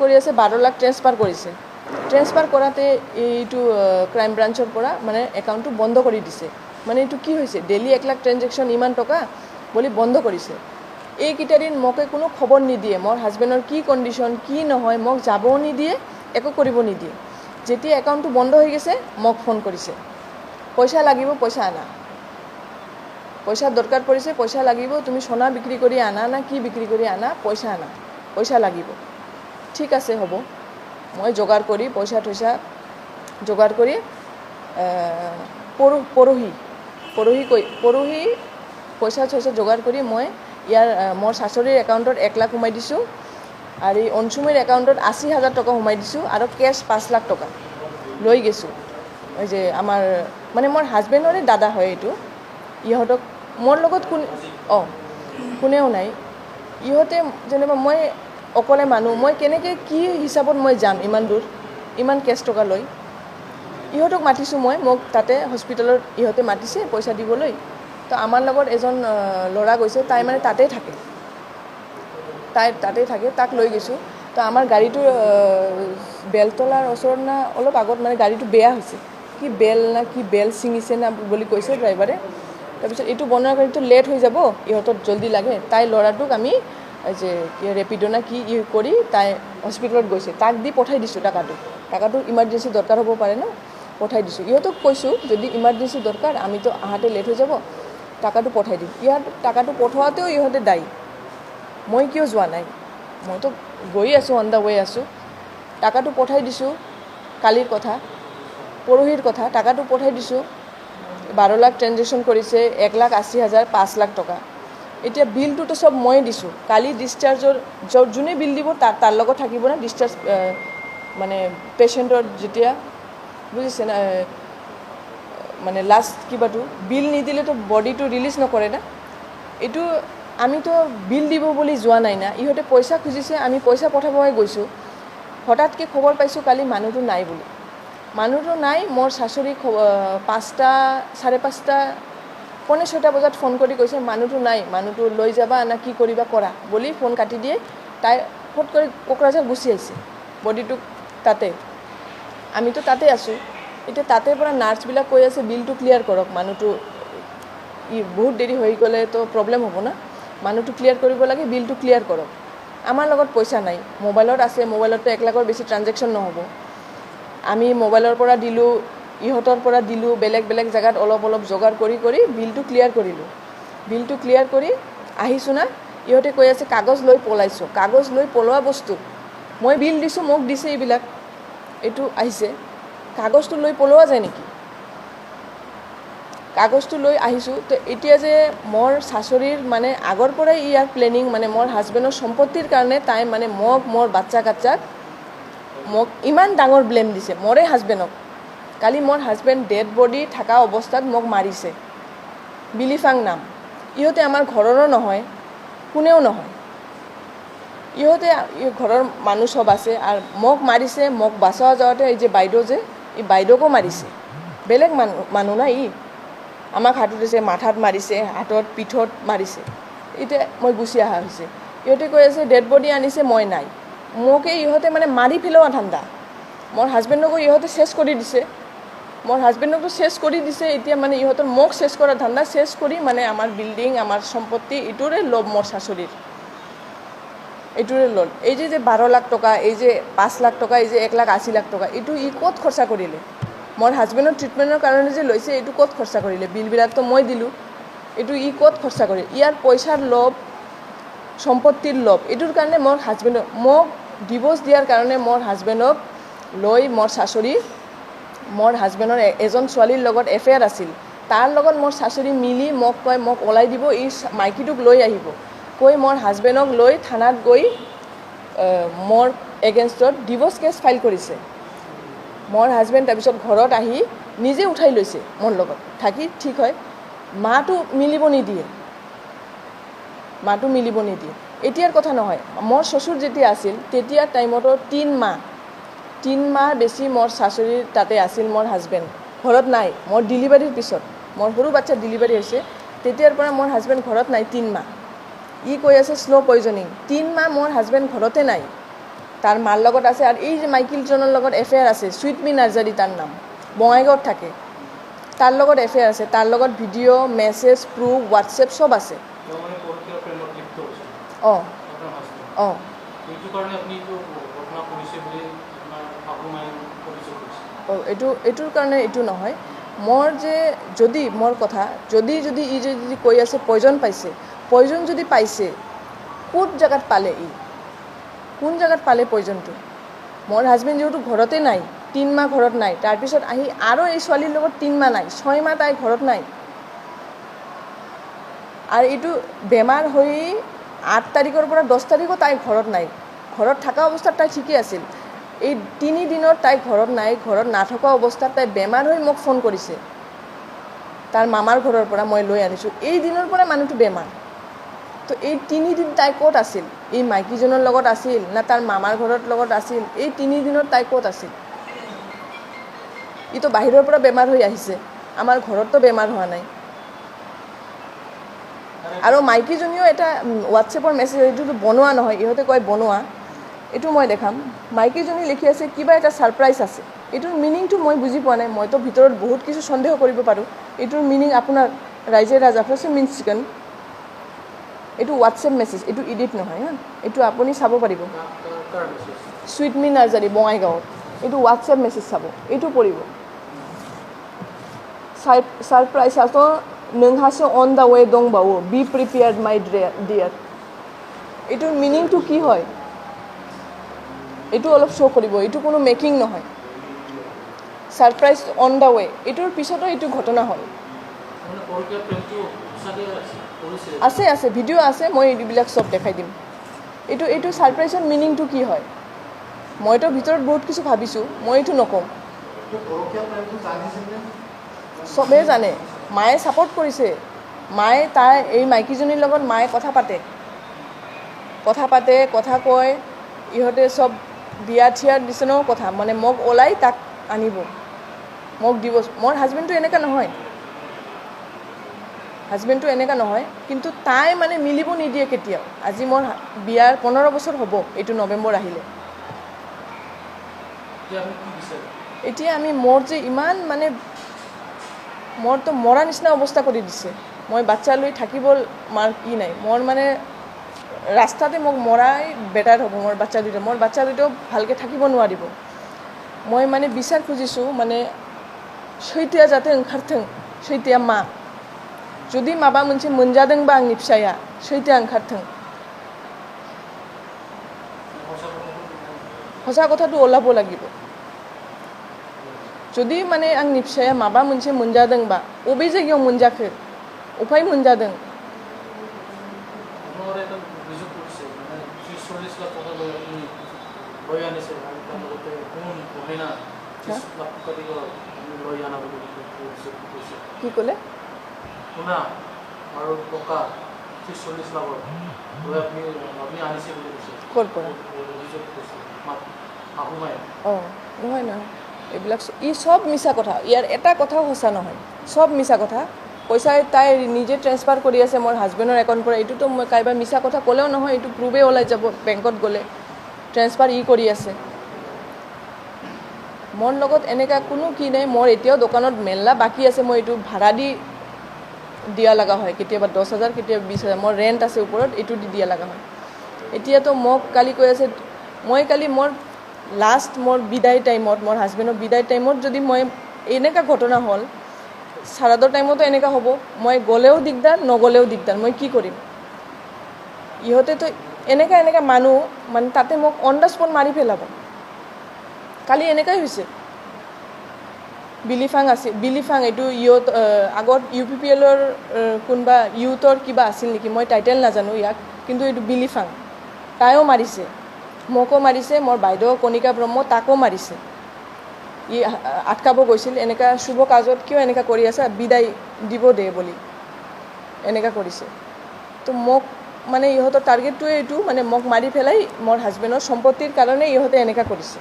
কৰি আছে 12 লাখ ট্ৰেন্সফাৰ কৰিছে ট্ৰেন্সফাৰ কৰাতে এইটো ক্ৰাইম ব্ৰাঞ্চৰ পৰা মানে একাউণ্টটো বন্ধ কৰি দিছে মানে এইটো কি হৈছে ডেইলি 1 লাখ ট্ৰানজেকশ্যন ইমান টকা বুলি বন্ধ কৰিছে এইকেইটা দিন মোকে কোনো খবৰ নিদিয়ে মোৰ হাজবেণ্ডৰ কি কণ্ডিশ্যন কি নহয় মোক যাবও নিদিয়ে একো কৰিব নিদিয়ে যেতিয়া একাউণ্টটো বন্ধ হৈ গৈছে মোক ফোন কৰিছে পইচা লাগিব পইচা আনা পইচা দৰকাৰ পৰিছে পইচা লাগিব তুমি সোণা বিক্ৰী কৰি আনা না কি বিক্ৰী কৰি আনা পইচা লাগিব ঠিক আছে হ'ব মই যোগাৰ কৰি পইচা থৈছা যোগাৰ কৰি পৰহি পইচা থৈছা যোগাৰ কৰি মই ইয়াৰ মোৰ শাশুড়ীৰ একাউণ্টত 1 লাখ সোমাই দিছোঁ আৰু অঞ্চুমীৰ একাউণ্টত 80,000 টকা সোমাই দিছোঁ আৰু কেছ 5 লাখ টকা লৈ গৈছোঁ ওই যে আমাৰ মানে মোৰ হাজবেণ্ডৰে দাদা হয় এইটো ইহঁতক মোৰ লগত কোনেও নাই ইহঁতে যেনিবা মই অকলে মানুহ মই কেনেকৈ কি হিচাপত মই যাম ইমান দূৰ ইমান কেছ টকা লৈ ইহঁতক মাতিছোঁ মই মোক তাতে হস্পিটেলত ইহঁতে মাতিছে পইচা দিবলৈ তো আমাৰ লগত এজন ল'ৰা গৈছে তাই মানে তাতেই থাকে তাক লৈ গৈছোঁ তো আমাৰ গাড়ীটো বেলতলাৰ ওচৰত না অলপ আগত মানে গাড়ীটো বেয়া হৈছে কি বেল ছিঙিছে না বুলি কৈছে ড্ৰাইভাৰে তাৰপিছত এইটো বনোৱাৰ গাড়ীটো লেট হৈ যাব ইহঁতক জলদি লাগে তাই ল'ৰাটোক আমি যে ৰেপিডো না কি কৰি তাই হস্পিটেলত গৈছে তাক দি পঠাই দিছোঁ টাকাটো ইমাৰ্জেঞ্চি দৰকাৰ হ'ব পাৰে ন পঠাই দিছোঁ ইহঁতক কৈছোঁ যদি ইমাৰ্জেঞ্চি দৰকাৰ আমিতো আহাতে লেট হৈ যাব টাকাটো পঠাই দিম ইয়াত টাকাটো পঠোৱাতেও ইহঁতে দায়ী মই কিয় যোৱা নাই মইতো গৈ আছোঁ অন দ্য ৱে আছোঁ টাকাটো পঠাই দিছোঁ কালিৰ কথা পৰহিৰ কথা টাকাটো পঠাই দিছোঁ 12 লাখ ট্ৰানজেকশ্যন কৰিছে 1,80,000 5 লাখ টকা এতিয়া বিলটোতো সব মই দিছোঁ কালি ডিসচাৰ্জৰ যোনে বিল দিব তাৰ লগত থাকিব না ডিসচাৰ্জ মানে পেশেন্টৰ যেতিয়া বুজিছে না মানে লাষ্ট কিবাটো বিল নিদিলেতো বডিটো ৰিলিজ নকৰে না এইটো আমিতো বিল দিব বুলি যোৱা নাই না ইহঁতে পইচা খুজিছে আমি পইচা পঠাবই গৈছোঁ হঠাৎকৈ খবৰ পাইছোঁ কালি মানুহটো নাই বুলি মানুহটো নাই মোৰ শাশুড়ী 5টা 5:30 পৌনে 6টা বজাত ফোন কৰি কৈছে মানুহটো নাই মানুহটো লৈ যাবা না কি কৰিবা কৰা বুলি ফোন কাটি দিয়ে তাই ফট কৰি কোকৰাঝাৰ গুচি আহিছে বডিটো তাতে আমিতো তাতে আছোঁ এতিয়া তাতে পৰা নাৰ্ছবিলাক কৈ আছে বিলটো ক্লিয়াৰ কৰক মানুহটো বহুত দেৰি হৈ গ'লে তো প্ৰব্লেম হ'ব না মানুহটো ক্লিয়াৰ কৰিব লাগে বিলটো ক্লিয়াৰ কৰক আমাৰ লগত পইচা নাই মোবাইলত আছে মোবাইলতো 1 লাখৰ বেছি ট্ৰানজেকশ্যন নহ'ব আমি মোবাইলৰ পৰা দিলোঁ ইহঁতৰ পৰা দিলোঁ বেলেগ জায়গাত অলপ যোগাৰ কৰি বিলটো ক্লিয়াৰ কৰিলোঁ বিলটো ক্লিয়াৰ কৰি আহিছোঁ না ইহঁতে কৈ আছে কাগজ লৈ পলাইছোঁ কাগজ লৈ পলোৱা বস্তু মই বিল দিছোঁ মোক দিছে এইবিলাক এইটো আহিছে কাগজটো লৈ পলোৱা যায় নেকি কাগজটো লৈ আহিছোঁ তো এতিয়া যে মোৰ শাশুড়ীৰ মানে আগৰ পৰাই ইয়াৰ প্লেনিং মানে মোৰ হাজবেণ্ডৰ সম্পত্তিৰ কাৰণে তাই মানে মোক মোৰ বাচ্চা কাচ্চাক মোক ইমান ডাঙৰ ব্লেম দিছে মোৰে হাজবেণ্ডক কালি মোৰ হাজবেণ্ড ডেড বডি থকা অৱস্থাত মোক মাৰিছে বিলিফাং নাম ইহঁতে আমাৰ ঘৰৰো নহয় কোনেও নহয় ইহঁতে ঘৰৰ মানুহ সব আছে আৰু মোক মাৰিছে মোক বাচাৱা যাওঁতে এই যে বাইদেউ যে এই বাইদেউকো মাৰিছে বেলেগ মানুহ না আমাক হাতত দিছে মাথাত মাৰিছে হাতত পিঠত মাৰিছে এতিয়া মই গুচি অহা হৈছে ইহঁতে কৈ আছে ডেড বডি আনিছে মই নাই মোকে ইহঁতে মানে মাৰি পেলোৱা ঠাণ্ডা মোৰ হাজবেণ্ডকো ইহঁতে চেছ কৰি দিছে মোৰ হাজবেণ্ডকতো চেছ কৰি দিছে এতিয়া মানে ইহঁতৰ মোক চেছ কৰা ধান্দা চেছ কৰি মানে আমাৰ বিল্ডিং আমাৰ সম্পত্তি এইটোৰে লোভ মোৰ শাশুড়ীৰ এইটোৰে লোভ এই যে 12 লাখ টকা এই যে 5 লাখ টকা এই যে 1,80,000 টকা এইটো ক'ত খৰচা কৰিলে মোৰ হাজবেণ্ডৰ ট্ৰিটমেণ্টৰ কাৰণে যে লৈছে এইটো ক'ত খৰচা কৰিলে বিলবিলাকতো মই দিলোঁ এইটো ক'ত খৰচা কৰিলে ইয়াৰ পইচাৰ লোভ সম্পত্তিৰ লোভ এইটোৰ কাৰণে মোৰ হাজবেণ্ডক মোক ডিভোৰ্চ দিয়াৰ কাৰণে মোৰ হাজবেণ্ডক লৈ মোৰ শাশুড়ী মোৰ হাজবেণ্ডৰ এজন ছোৱালীৰ লগত এফেয়াৰ আছিল তাৰ লগত মোৰ শাশুড়ী মিলি মোক কয় মোক ওলাই দিব এই মাইকীটোক লৈ আহিব কৈ মোৰ হাজবেণ্ডক লৈ থানাত গৈ মোৰ এগেইনষ্টত ডিভোৰ্চ কেছ ফাইল কৰিছে মোৰ হাজবেণ্ড তাৰপিছত ঘৰত আহি নিজে উঠাই লৈছে মোৰ লগত থাকি ঠিক হয় মাটো মিলিব নিদিয়ে এতিয়াৰ কথা নহয় মোৰ শ্বশুৰ যেতিয়া আছিল তেতিয়া টাইমতো 3 মাহ বেছি মোৰ শাশুড়ীৰ তাতে আছিল মোৰ হাজবেণ্ড ঘৰত নাই মোৰ ডেলিভাৰীৰ পিছত মোৰ সৰু বাচ্চা ডেলিভাৰী হৈছে তেতিয়াৰ পৰা মোৰ হাজবেণ্ড ঘৰত নাই 3 মাহ ই কৈ আছে স্লো পয়জনিং 3 মাহ মোৰ হাজবেণ্ড ঘৰতে নাই তাৰ মাৰ লগত আছে আৰু এই যে মাইকেলজনৰ লগত এফেয়াৰ আছে সুইটমি নাৰ্জাৰী তাৰ নাম বঙাইগাঁৱত থাকে তাৰ লগত এফেয়াৰ আছে তাৰ লগত ভিডিঅ' মেছেজ প্ৰুফ হোৱাটছএপ চব আছে অঁ অঁ এইটোৰ কাৰণে এইটো নহয় মোৰ যে যদি মোৰ কথা যদি ই যদি কৈ আছে পয়জন যদি পাইছে ক'ত জেগাত পালে ই কোন জেগাত পালে পয়জনটো মোৰ হাজবেণ্ড যিহেতু ঘৰতে নাই 3 মাহ ঘৰত নাই তাৰপিছত আহি আৰু এই ছোৱালীৰ লগত 3 মাহ নাই 6 মাহ তাই ঘৰত নাই আৰু এইটো বেমাৰ হৈ 8 তাৰিখৰ পৰা 10 তাৰিখো তাই ঘৰত নাই ঘৰত থকা অৱস্থাত তাই ঠিকেই আছিল এই 3 দিনত তাই ঘৰত নাই ঘৰত নাথকা অৱস্থাত তাই বেমাৰ হৈ মোক ফোন কৰিছে তাৰ মামাৰ ঘৰৰ পৰা মই লৈ আনিছোঁ এই দিনৰ পৰা মানুহটো বেমাৰ তো এই 3 দিন তাই ক'ত আছিল এই মাইকীজনৰ লগত আছিল না তাৰ মামাৰ ঘৰৰ লগত আছিল এই 3 দিনত তাই ক'ত আছিল ইটো বাহিৰৰ পৰা বেমাৰ হৈ আহিছে আমাৰ ঘৰততো বেমাৰ হোৱা নাই আৰু মাইকীজনীও এটা হোৱাটছএপৰ মেছেজ এইটোতো বনোৱা নহয় ইহঁতে কয় বনোৱা এইটো মই দেখাম মাইকীজনী লিখি আছে কিবা এটা ছাৰপ্ৰাইজ আছে এইটোৰ মিনিংটো মই বুজি পোৱা নাই মইতো ভিতৰত বহুত কিছু সন্দেহ কৰিব পাৰোঁ এইটোৰ মিনিং আপোনাৰ ৰাইজে ৰাজা ফাৰ্ষ্ট মিনছ চিকেন এইটো হোৱাটছএপ মেছেজ এইটো এডিট নহয় হা এইটো আপুনি চাব পাৰিব সুইটমি নাৰ্জাৰী বঙাইগাঁৱত এইটো হোৱাটছএপ মেছেজ চাব এইটো পঢ়িব ছাৰপ্ৰাইজ আছো नोंहासो অন দ্য ৱে दंबावो बी प्रिपेयार्ड माय डियर এইটোৰ মিনিংটো কি হয় এইটো অলপ শ্ব' কৰিব এইটো কোনো মেকিং নহয় ছাৰপ্ৰাইজ অন দ্য ৱে এইটোৰ পিছতো এইটো ঘটনা হ'ল আছে ভিডিঅ' আছে মই এইবিলাক চব দেখাই দিম এইটো ছাৰপ্ৰাইজৰ মিনিংটো কি হয় মইতো ভিতৰত বহুত কিছু ভাবিছোঁ মই এইটো নকওঁ চবেই জানে মায়ে ছাপোৰ্ট কৰিছে মায়ে তাই এই মাইকীজনীৰ লগত মায়ে কথা কয় ইহঁতে চব বিয়া থিয়াৰ নিচিনাও কথা মানে মোক ওলাই তাক আনিব মোক দিব মোৰ হাজবেণ্ডটো এনেকুৱা নহয় কিন্তু তাই মানে মিলিব নিদিয়ে কেতিয়াও আজি মোৰ বিয়াৰ 15 বছৰ হ'ব এইটো নৱেম্বৰ আহিলে এতিয়া আমি মোৰ যে ইমান মানে মোৰতো মৰা নিচিনা অৱস্থা কৰি দিছে মই বাচ্চা লৈ থাকিব মাৰ কি নাই মোৰ মানে ৰাস্তাতে মোক মৰাই বেটাৰ হ'ব মোৰ বাচ্চা দুটাও ভালকৈ থাকিব নোৱাৰিব মই মানে বিচাৰ খুজিছোঁ মানে सैथोआ जाहाथे ओंखारथों सैथोआ मा जुदि माबा मोनसे मोनजादोंबा आंनि फिसाया सैथोआ ओंखारथों ससा কথাটো ওলাব লাগিব जुदि माने आंनि फिसाया माबा मोनसे मोनजादोंबा अबे जायगायाव मोनजाखो अफाय मोनजादों কি ক'লে শুনা আৰু টকা 40 লাখ আপুনি আনিছে বুলি কৈছে ক'ৰ পৰা নহয় এইবিলাক ই চব মিছা কথা ইয়াৰ এটা কথাও সঁচা নহয় চব মিছা কথা পইচা তাই নিজে ট্ৰেন্সফাৰ কৰি আছে মোৰ হাজবেণ্ডৰ একাউণ্ট পৰা এইটোতো মই কাইবা মিছা কথা ক'লেও নহয় এইটো প্ৰুভে ওলাই যাব বেংকত গ'লে ট্ৰেন্সফাৰ কৰি আছে মোৰ লগত এনেকা কোনো কি নাই মোৰ এতিয়াও দোকানত মেলা বাকী আছে মই এইটো ভাড়া দি দিয়া লগা হয় কেতিয়াবা 10,000 কেতিয়াবা 20,000 মোৰ ৰেণ্ট আছে ওপৰত এইটো দি দিয়া লগা হয় এতিয়াতো মোক কালি কৈ আছে মই কালি মোৰ লাষ্ট মোৰ বিদায় টাইমত মোৰ হাজবেণ্ডৰ বিদায় টাইমত যদি মই এনেকা ঘটনা হ'ল সাৰাদৰ টাইমতো এনেকা হ'ব মই গ'লেও দিগদাৰ নগ'লেও দিগদাৰ মই কি কৰিম ইহঁতেতো এনেকা মানুহ মানে তাতে মোক অন দ্য স্পট মাৰি পেলাব কালি এনেকাই হৈছে বিলিফাং এইটো ইউথ আগত UPPLৰ কোনবা ইউথৰ কিবা আছিল নেকি মই টাইটেল নাজানো ইয়াক কিন্তু এইটো বিলিফাং তাইও মাৰিছে মোকো মাৰিছে মোৰ বাইদেউ কণিকা ব্ৰহ্ম তাকো মাৰিছে ই আটকাব গৈছিল এনেকা শুভ কাজত কিয় এনেকা কৰি আছে বিদায় দিব দে বুলি এনেকা কৰিছে তো মোক মানে ইহঁতৰ টাৰ্গেটটোৱে এইটো মানে মোক মাৰি পেলাই মোৰ হাজবেণ্ডৰ সম্পত্তিৰ কাৰণে ইহঁতে এনেকা কৰিছে